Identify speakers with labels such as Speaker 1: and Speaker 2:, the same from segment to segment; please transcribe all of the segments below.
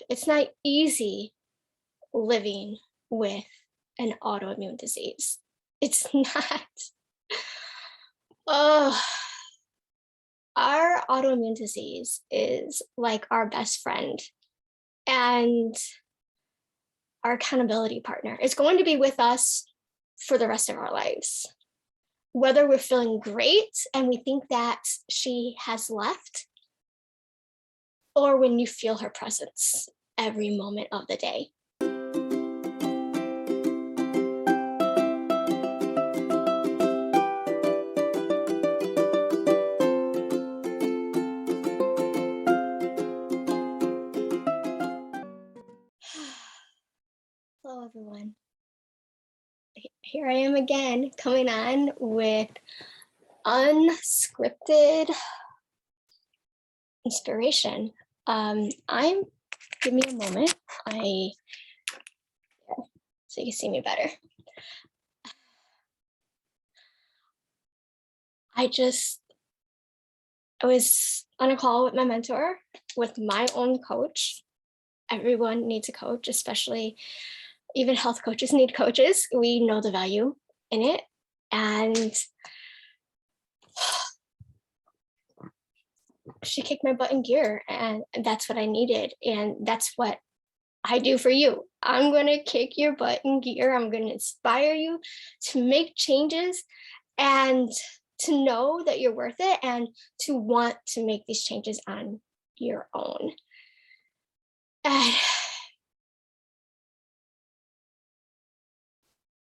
Speaker 1: It's not easy living with an autoimmune disease. It's not. Oh, our autoimmune disease is like our best friend and our accountability partner. It's going to be with us for the rest of our lives. Whether we're feeling great and we think that she has left, or when you feel her presence every moment of the day. Hello, everyone. Here I am again, coming on with unscripted inspiration. Give me a moment. So you can see me better. I was on a call with my mentor, with my own coach. Everyone needs a coach, especially even health coaches need coaches. We know the value in it. And she kicked my butt in gear, and that's what I needed. And that's what I do for you. I'm going to kick your butt in gear. I'm going to inspire you to make changes and to know that you're worth it and to want to make these changes on your own. And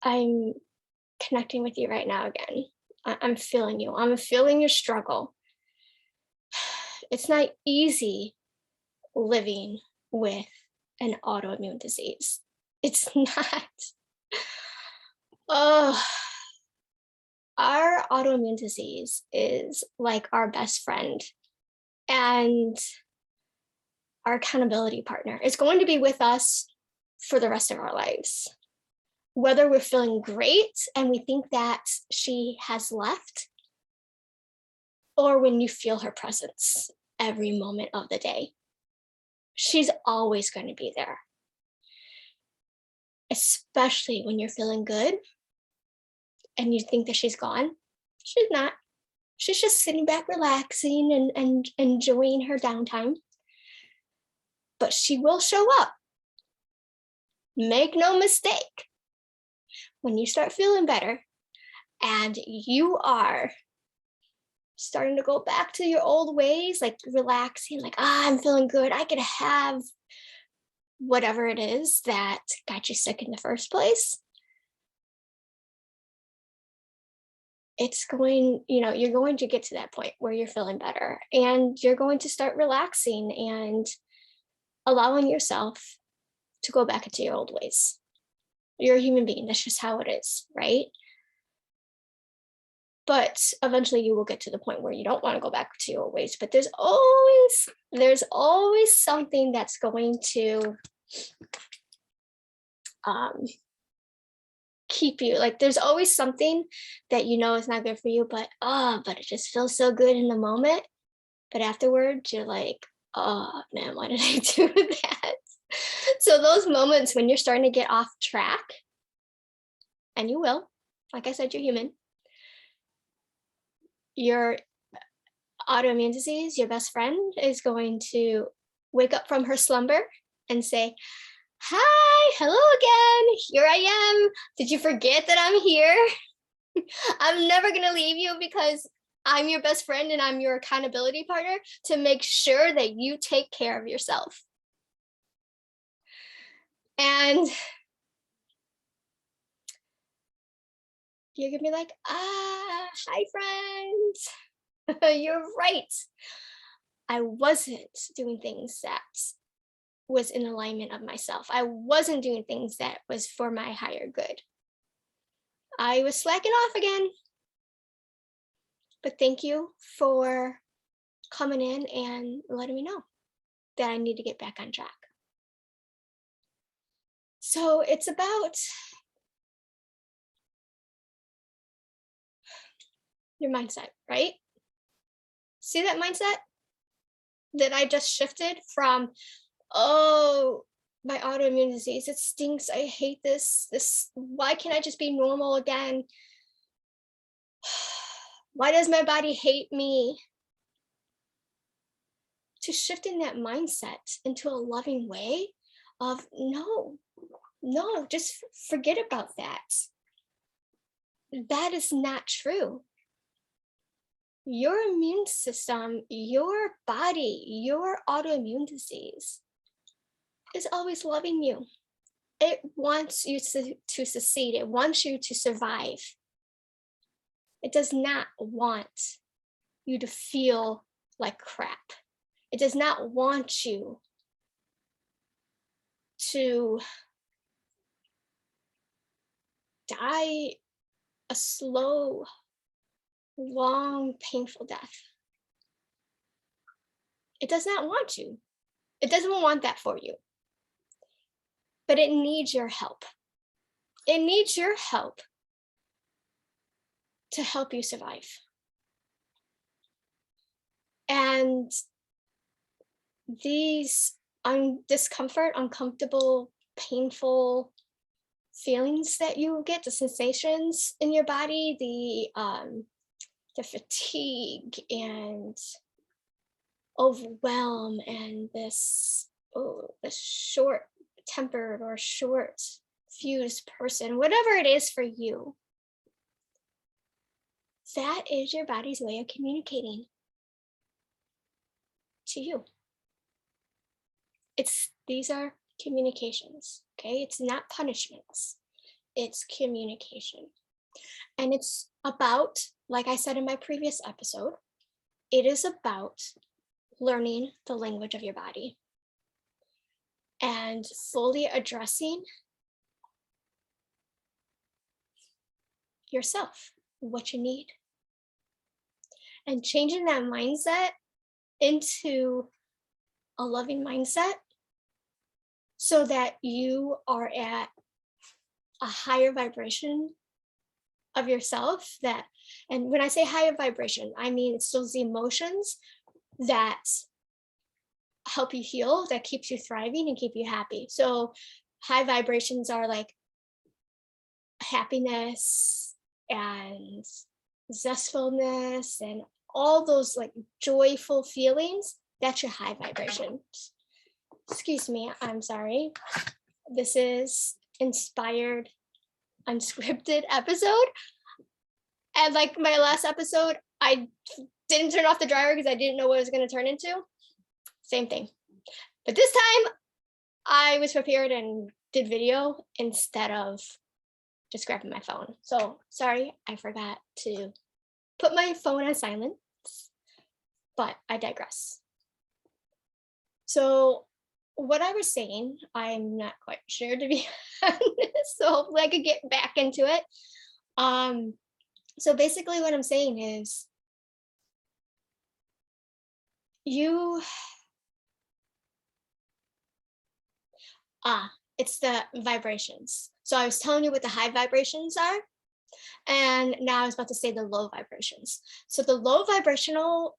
Speaker 1: I'm connecting with you right now again. I'm feeling you. I'm feeling your struggle. It's not easy living with an autoimmune disease. It's not. Oh, our autoimmune disease is like our best friend and our accountability partner. It's going to be with us for the rest of our lives. Whether we're feeling great and we think that she has left, or when you feel her presence every moment of the day. She's always going to be there, especially when you're feeling good and you think that she's gone. She's not. She's just sitting back, relaxing and enjoying her downtime. But she will show up. Make no mistake. When you start feeling better and you are starting to go back to your old ways, like relaxing, like, I'm feeling good, I could have whatever it is that got you sick in the first place. You're going to get to that point where you're feeling better and you're going to start relaxing and allowing yourself to go back into your old ways. You're a human being. That's just how it is, right? But eventually you will get to the point where you don't want to go back to your old ways. But there's always something that's going to keep you, like there's always something that you know is not good for you, but it just feels so good in the moment. But afterwards you're like, oh man, why did I do that? So those moments when you're starting to get off track, and you will, like I said, you're human. Your autoimmune disease, your best friend, is going to wake up from her slumber and say, hi, hello again, here I am. Did you forget that I'm here? I'm never going to leave you because I'm your best friend and I'm your accountability partner to make sure that you take care of yourself. And you're going to be like, hi, friends. You're right. I wasn't doing things that was in alignment of myself. I wasn't doing things that was for my higher good. I was slacking off again. But thank you for coming in and letting me know that I need to get back on track. So it's about your mindset, right? See that mindset that I just shifted from oh, my autoimmune disease, it stinks. I hate this. Why can't I just be normal again? Why does my body hate me? To shifting that mindset into a loving way of no, no, just forget about that. That is not true. Your immune system, your body, your autoimmune disease is always loving you. It wants you to succeed. It wants you to survive. It does not want you to feel like crap. It does not want you to die a slow, long, painful death. It does not want you. It doesn't want that for you. But it needs your help. It needs your help to help you survive. And these discomfort, uncomfortable, painful feelings that you get, the sensations in your body, the fatigue and overwhelm and this short tempered or short fused person, whatever it is for you, that is your body's way of communicating to you. These are communications, okay? It's not punishments, it's communication. And it's about, like I said in my previous episode, it is about learning the language of your body and fully addressing yourself, what you need, and changing that mindset into a loving mindset so that you are at a higher vibration of yourself. And when I say higher vibration, I mean it's those emotions that help you heal, that keeps you thriving and keep you happy. So high vibrations are like happiness and zestfulness and all those like joyful feelings. That's your high vibration. Excuse me, I'm sorry. This is inspired, unscripted episode. And like my last episode, I didn't turn off the dryer because I didn't know what it was going to turn into. Same thing. But this time I was prepared and did video instead of just grabbing my phone. So sorry, I forgot to put my phone on silent, but I digress. So what I was saying, I'm not quite sure, to be honest, so hopefully I could get back into it. So basically what I'm saying is it's the vibrations. So I was telling you what the high vibrations are, and now I was about to say the low vibrations. So the low vibrational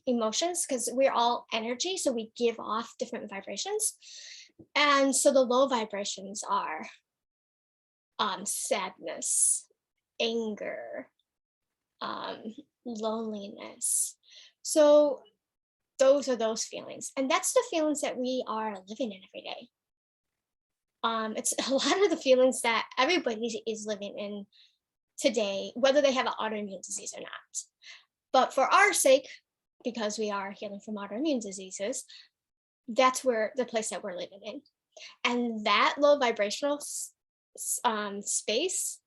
Speaker 1: emotions, because we're all energy, so we give off different vibrations. And so the low vibrations are sadness, anger, loneliness. So those are those feelings, and that's the feelings that we are living in every day. It's a lot of the feelings that everybody is living in today, whether they have an autoimmune disease or not. But for our sake, because we are healing from autoimmune diseases, that's where the place that we're living in. And that low vibrational space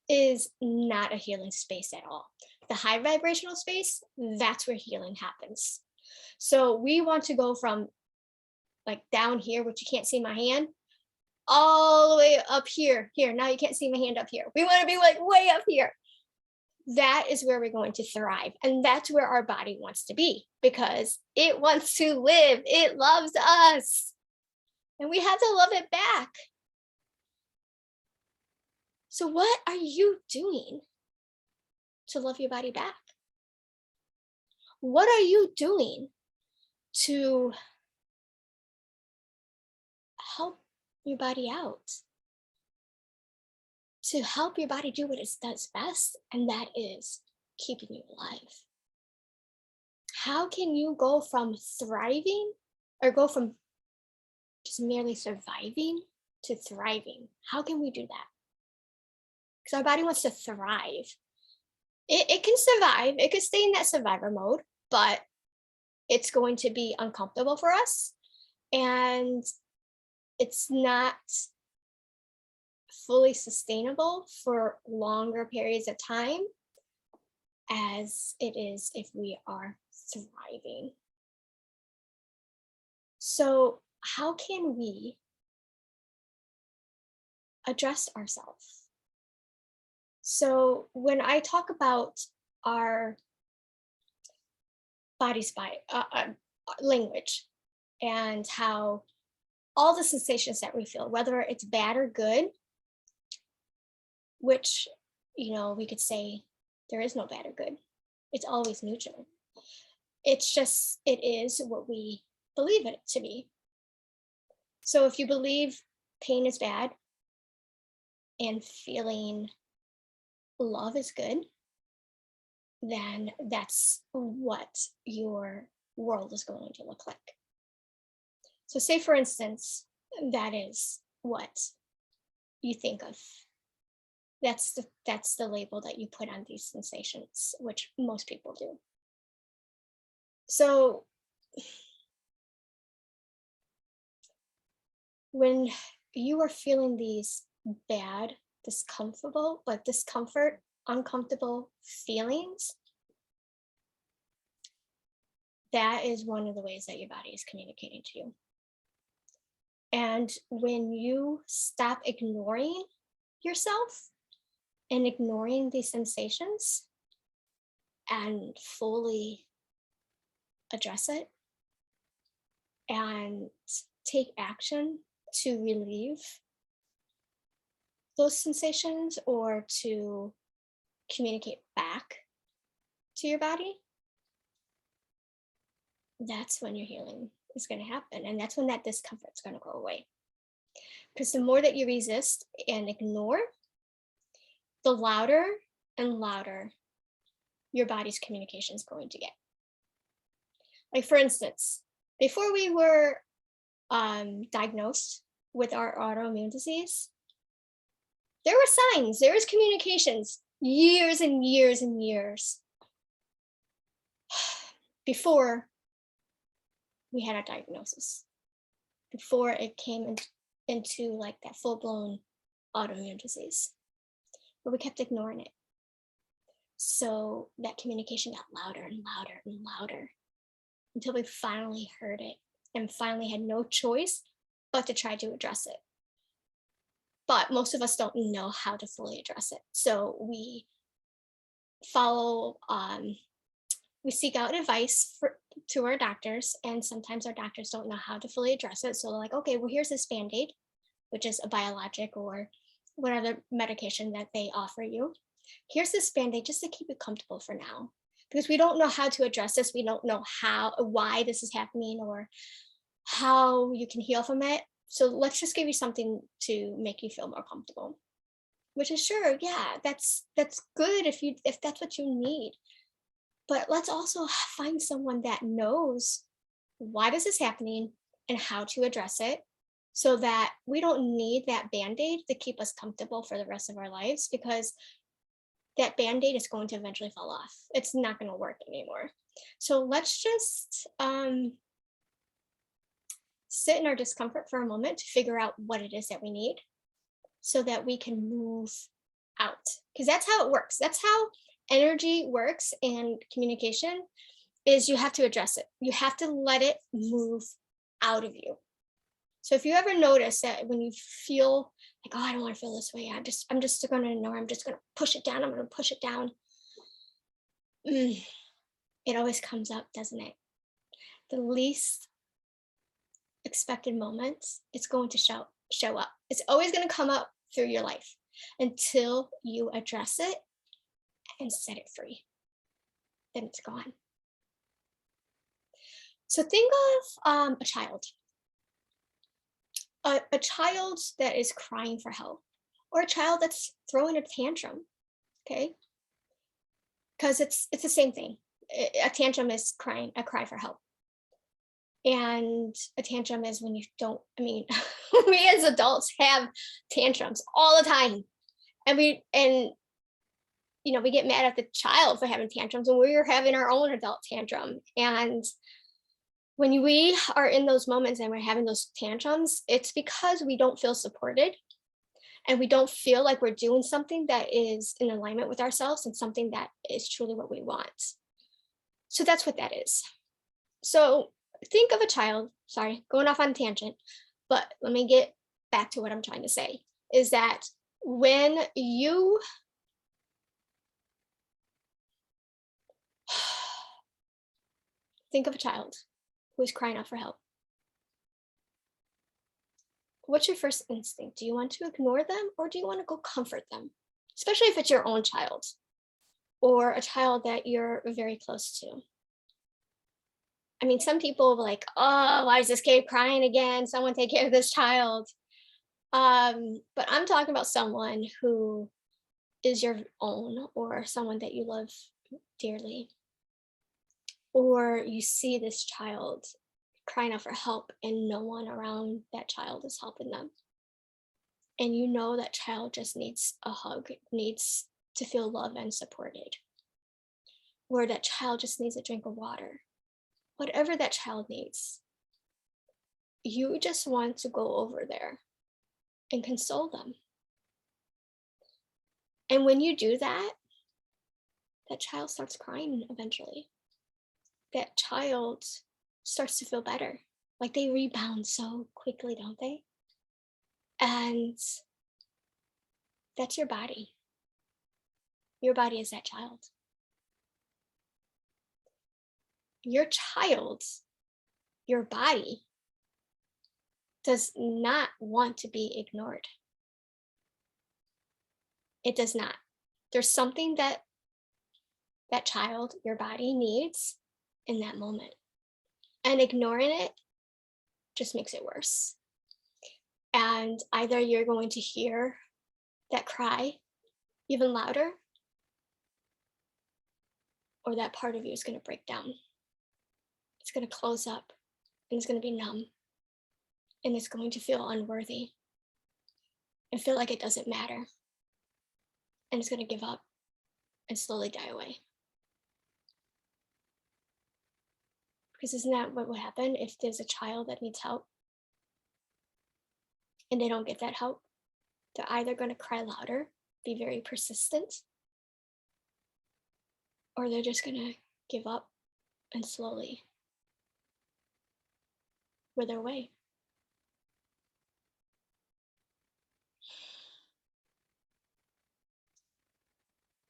Speaker 1: is not a healing space at all. The high vibrational space, that's where healing happens. So we want to go from like down here, which you can't see my hand, all the way up here. Now you can't see my hand up here. We want to be like way up here. That is where we're going to thrive. And that's where our body wants to be, because it wants to live. It loves us. And we have to love it back. So what are you doing to love your body back? What are you doing to help your body out, to help your body do what it does best, and that is keeping you alive. How can you go from thriving or go from just merely surviving to thriving? How can we do that? Because our body wants to thrive. It can survive, it could stay in that survivor mode, but it's going to be uncomfortable for us. And it's not fully sustainable for longer periods of time as it is if we are thriving. So, how can we address ourselves? So, when I talk about our body's language and how all the sensations that we feel, whether it's bad or good, which, we could say there is no bad or good, it's always neutral. It's just, it is what we believe it to be. So if you believe pain is bad and feeling love is good, then that's what your world is going to look like. So say for instance, that is what you think of. That's the label that you put on these sensations, which most people do. So when you are feeling these bad, discomfort, uncomfortable feelings, that is one of the ways that your body is communicating to you. And when you stop ignoring yourself and ignoring these sensations and fully address it and take action to relieve those sensations or to communicate back to your body, that's when your healing is going to happen. And that's when that discomfort is going to go away. Because the more that you resist and ignore, the louder and louder your body's communication is going to get. Like, for instance, before we were diagnosed with our autoimmune disease, there were signs, there was communications years and years and years before we had our diagnosis, before it came into like that full-blown autoimmune disease, but we kept ignoring it. So that communication got louder and louder and louder until we finally heard it and finally had no choice but to try to address it. But most of us don't know how to fully address it. So we we seek out advice to our doctors, and sometimes our doctors don't know how to fully address it. So they're like, okay, well, here's this Band-Aid, which is a biologic or whatever medication that they offer you. Here's this Band-Aid just to keep you comfortable for now, because we don't know how to address this. We don't know why this is happening or how you can heal from it. So let's just give you something to make you feel more comfortable. Which is sure, yeah, that's good if that's what you need. But let's also find someone that knows why this is happening and how to address it, so that we don't need that Band-Aid to keep us comfortable for the rest of our lives, because that Band-Aid is going to eventually fall off. It's not going to work anymore. So let's just sit in our discomfort for a moment to figure out what it is that we need so that we can move out. Because that's how it works. That's how energy works, and communication is you have to address it. You have to let it move out of you. So if you ever notice that when you feel like, oh, I don't want to feel this way, I'm just going to ignore, I'm just going to push it down, I'm going to push it down. It always comes up, doesn't it? The least expected moments, it's going to show up. It's always going to come up through your life until you address it and set it free. Then it's gone. So think of a child. a child that is crying for help, or a child that's throwing a tantrum, okay? Because it's the same thing. A tantrum is crying, a cry for help. And a tantrum is when you don't, I mean, we as adults have tantrums all the time. And we get mad at the child for having tantrums, and we're having our own adult tantrum. And when we are in those moments and we're having those tantrums, it's because we don't feel supported, and we don't feel like we're doing something that is in alignment with ourselves and something that is truly what we want. So that's what that is. So think of a child, sorry, going off on a tangent, but let me get back to what I'm trying to say, is that when you think of a child who is crying out for help, what's your first instinct? Do you want to ignore them, or do you want to go comfort them? Especially if it's your own child or a child that you're very close to. I mean, some people are like, oh, why is this kid crying again? Someone take care of this child. But I'm talking about someone who is your own, or someone that you love dearly. Or you see this child crying out for help and no one around that child is helping them. And you know that child just needs a hug, needs to feel loved and supported. Or that child just needs a drink of water. Whatever that child needs, you just want to go over there and console them. And when you do that, that child starts crying eventually. That child starts to feel better. Like they rebound so quickly, don't they? And that's your body. Your body is that child. Your child, your body, does not want to be ignored. It does not. There's something that child, your body, needs in that moment. And ignoring it just makes it worse. And either you're going to hear that cry even louder, or that part of you is going to break down. It's going to close up, and it's going to be numb, and it's going to feel unworthy and feel like it doesn't matter. And it's going to give up and slowly die away. Because isn't that what would happen if there's a child that needs help and they don't get that help? They're either going to cry louder, be very persistent, or they're just going to give up and slowly wither away.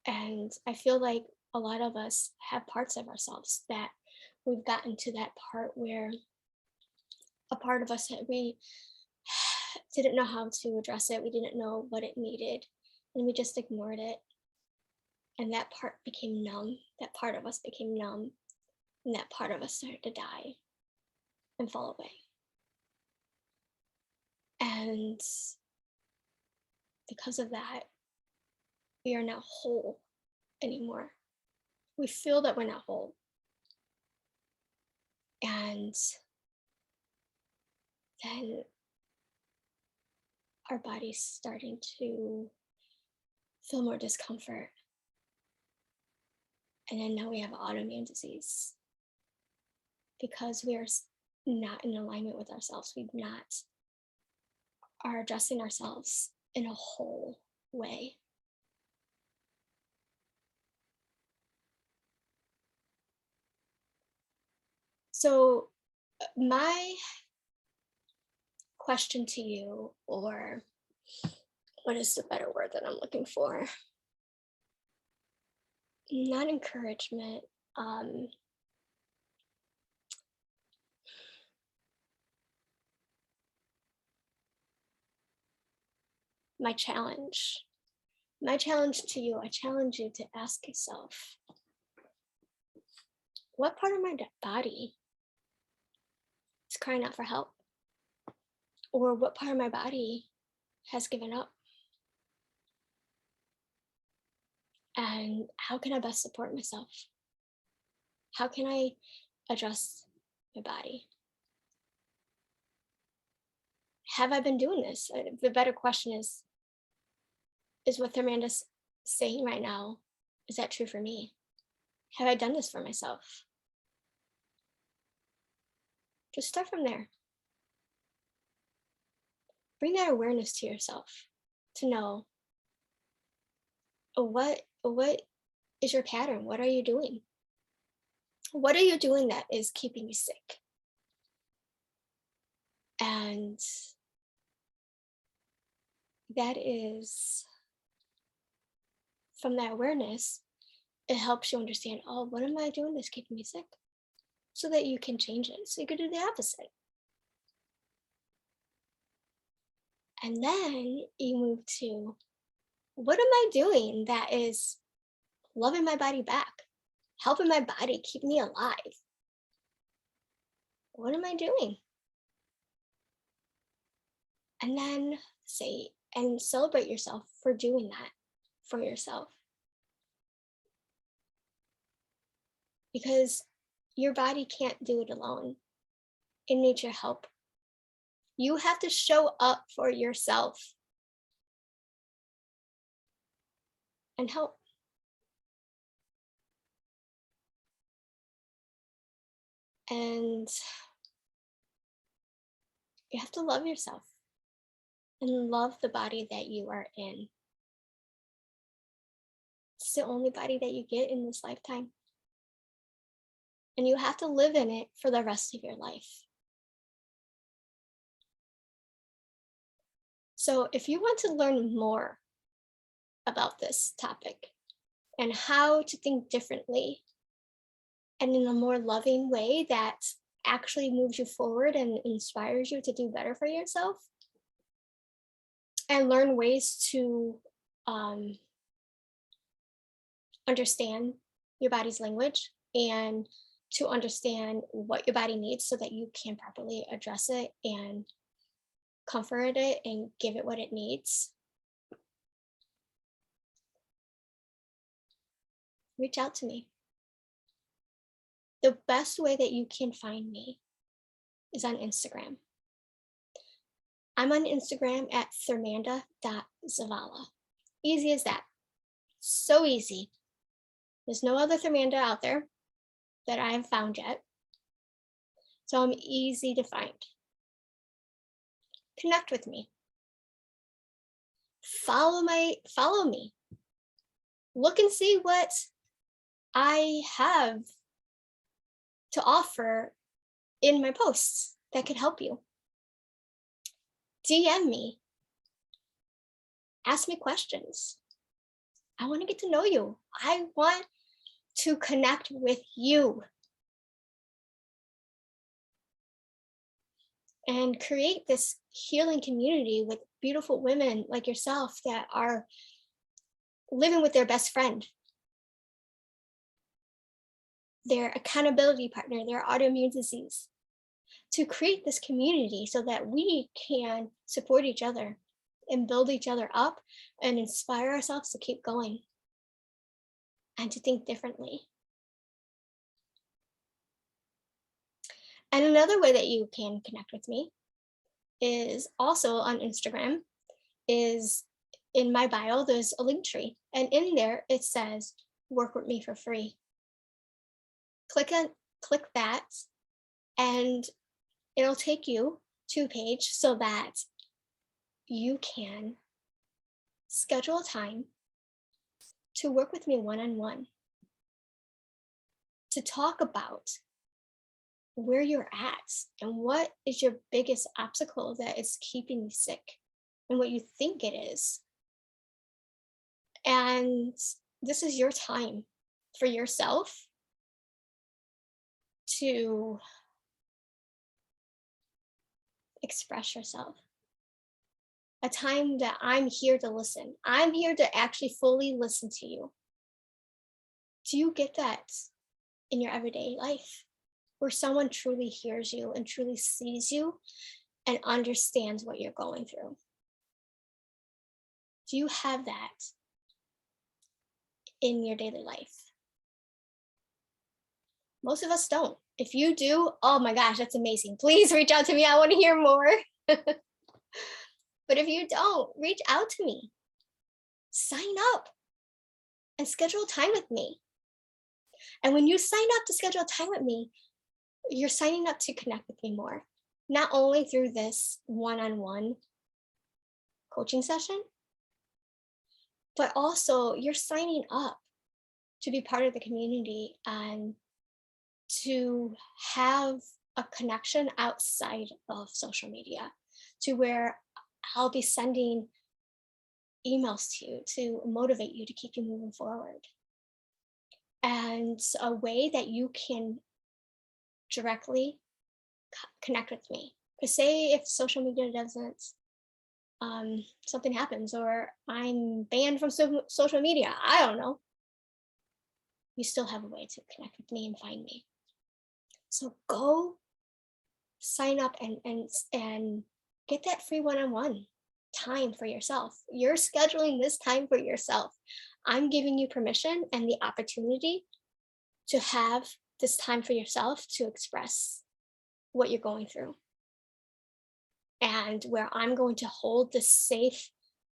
Speaker 1: And I feel like a lot of us have parts of ourselves that we've gotten to that part where a part of us, we didn't know how to address it. We didn't know what it needed, and we just ignored it. And that part became numb. That part of us became numb. And that part of us started to die and fall away. And because of that, we are not whole anymore. We feel that we're not whole. And then our body's starting to feel more discomfort. And then now we have autoimmune disease because we are not in alignment with ourselves. We are addressing ourselves in a whole way. So my question to you, or what is the better word that I'm looking for? Not encouragement. My challenge to you, I challenge you to ask yourself, what part of my body is crying out for help? Or what part of my body has given up? And how can I best support myself? How can I address my body? Have I been doing this? The better question is what Thirmanda's saying right now, is that true for me? Have I done this for myself? Just start from there. Bring that awareness to yourself to know, what is your pattern? What are you doing? What are you doing that is keeping you sick? And that is, from that awareness, it helps you understand, oh, what am I doing that's keeping me sick? So that you can change it. So you can do the opposite. And then you move to, what am I doing that is loving my body back, helping my body keep me alive? What am I doing? And then say and celebrate yourself for doing that for yourself. Because your body can't do it alone. It needs your help. You have to show up for yourself and help. And you have to love yourself and love the body that you are in. It's the only body that you get in this lifetime. And you have to live in it for the rest of your life. So if you want to learn more about this topic and how to think differently and in a more loving way that actually moves you forward and inspires you to do better for yourself, and learn ways to understand your body's language and to understand what your body needs so that you can properly address it and comfort it and give it what it needs, reach out to me. The best way that you can find me is on Instagram. I'm on Instagram at Thirmanda.Zavala. Easy as that. So easy. There's no other Thirmanda out there that I have found yet. So I'm easy to find. Connect with me. Follow me. Look and see what I have to offer in my posts that could help you. DM me. Ask me questions. I want to get to know you. I want to connect with you and create this healing community with beautiful women like yourself that are living with their best friend, their accountability partner, their autoimmune disease, to create this community so that we can support each other and build each other up and inspire ourselves to keep going and to think differently. And another way that you can connect with me is also on Instagram. Is in my bio, there's a link tree, and in there it says work with me for free. Click that and it'll take you to a page so that you can schedule a time to work with me one-on-one, to talk about where you're at and what is your biggest obstacle that is keeping you sick and what you think it is. And this is your time for yourself to express yourself. A time that I'm here to listen. I'm here to actually fully listen to you. Do you get that in your everyday life? Where someone truly hears you and truly sees you and understands what you're going through. Do you have that in your daily life? Most of us don't. If you do, oh my gosh, that's amazing. Please reach out to me. I want to hear more. But if you don't, reach out to me. Sign up and schedule time with me. And when you sign up to schedule time with me, you're signing up to connect with me more. Not only through this one-on-one coaching session, but also you're signing up to be part of the community and to have a connection outside of social media, to where I'll be sending emails to you to motivate you, to keep you moving forward. And a way that you can directly connect with me. Because say if social media doesn't, something happens or I'm banned from social media, I don't know. You still have a way to connect with me and find me. So go sign up and get that free one-on-one time for yourself. You're scheduling this time for yourself. I'm giving you permission and the opportunity to have this time for yourself to express what you're going through. And where I'm going to hold this safe,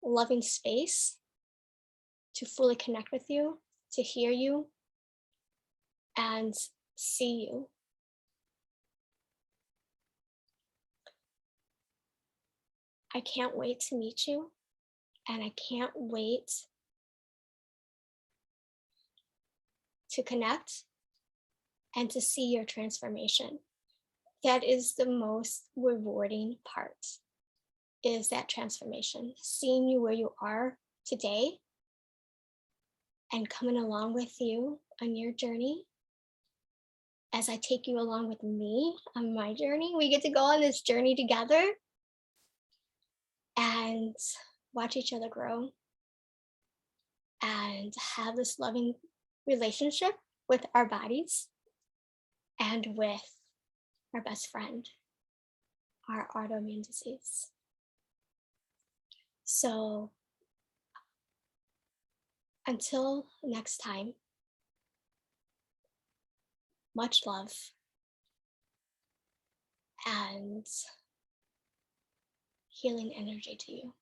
Speaker 1: loving space to fully connect with you, to hear you, and see you. I can't wait to meet you, and I can't wait to connect and to see your transformation. That is the most rewarding part, is that transformation, seeing you where you are today and coming along with you on your journey. As I take you along with me on my journey, we get to go on this journey together and watch each other grow and have this loving relationship with our bodies and with our best friend, our autoimmune disease. So until next time, much love and healing energy to you.